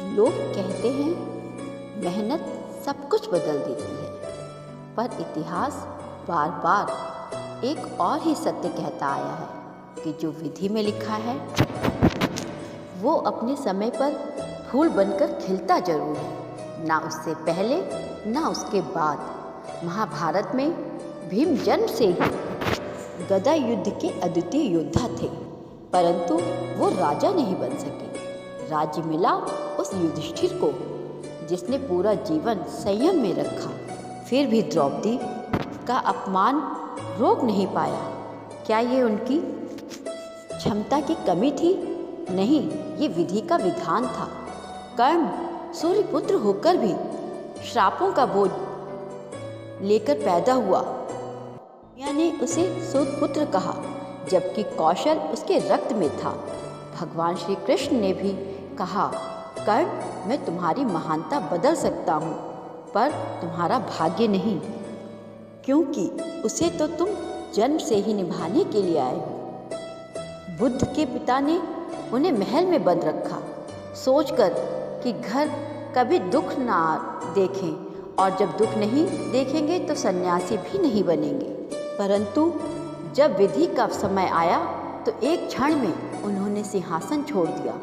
लोग कहते हैं मेहनत सब कुछ बदल देती है, पर इतिहास बार बार एक और ही सत्य कहता आया है कि जो विधि में लिखा है वो अपने समय पर फूल बनकर खिलता जरूर है, ना उससे पहले ना उसके बाद। महाभारत में भीम जन्म से ही गदा युद्ध के अद्वितीय योद्धा थे, परंतु वो राजा नहीं बन सके। राज्य मिला उस युधिष्ठिर को जिसने पूरा जीवन संयम में रखा, फिर भी द्रौपदी का अपमान रोक नहीं पाया। क्या ये उनकी क्षमता की कमी थी? नहीं, ये विधि का विधान था। कर्ण सूर्यपुत्र होकर भी श्रापों का बोझ लेकर पैदा हुआ। दुनिया ने उसे सूतपुत्र कहा, जबकि कौशल उसके रक्त में था। भगवान श्री कृष्ण ने भी कहा, कर्ण मैं तुम्हारी महानता बदल सकता हूँ, पर तुम्हारा भाग्य नहीं, क्योंकि उसे तो तुम जन्म से ही निभाने के लिए आए हो। बुद्ध के पिता ने उन्हें महल में बंद रखा, सोचकर कि घर कभी दुख ना देखें, और जब दुख नहीं देखेंगे तो सन्यासी भी नहीं बनेंगे। परंतु जब विधि का समय आया तो एक क्षण में उन्होंने सिंहासन छोड़ दिया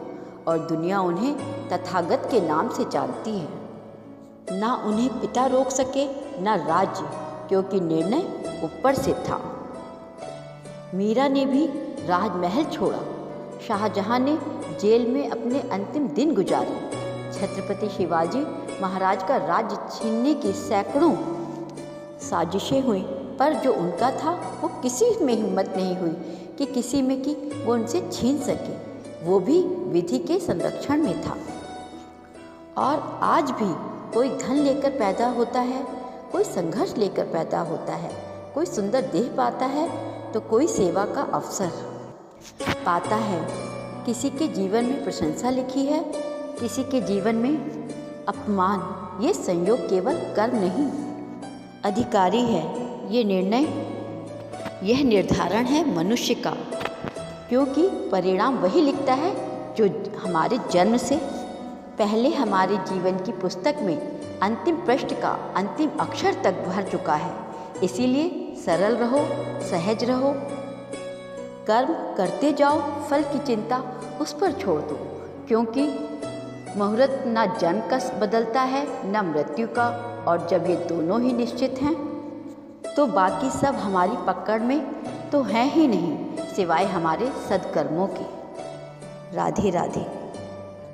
और दुनिया उन्हें तथागत के नाम से जानती है। ना उन्हें पिता रोक सके ना राज्य, क्योंकि निर्णय ऊपर से था। मीरा ने भी राजमहल छोड़ा, शाहजहां ने जेल में अपने अंतिम दिन गुजारे, छत्रपति शिवाजी महाराज का राज्य छीनने की सैकड़ों साजिशें हुई, पर जो उनका था वो किसी में हिम्मत नहीं हुई कि किसी में कि वो उनसे छीन सके। वो भी विधि के संरक्षण में था। और आज भी कोई धन लेकर पैदा होता है, कोई संघर्ष लेकर पैदा होता है, कोई सुंदर देह पाता है तो कोई सेवा का अवसर पाता है। किसी के जीवन में प्रशंसा लिखी है, किसी के जीवन में अपमान। ये संयोग केवल कर्म नहीं, अधिकारी है। यह निर्धारण है मनुष्य का, क्योंकि परिणाम वही लिखता है जो हमारे जन्म से पहले हमारे जीवन की पुस्तक में अंतिम पृष्ठ का अंतिम अक्षर तक भर चुका है। इसीलिए सरल रहो, सहज रहो, कर्म करते जाओ, फल की चिंता उस पर छोड़ दो, क्योंकि मुहूर्त ना जन्म का बदलता है न मृत्यु का, और जब ये दोनों ही निश्चित हैं तो बाकी सब हमारी पकड़ में तो है ही नहीं, सिवाय हमारे सद्कर्मों के। राधे राधे।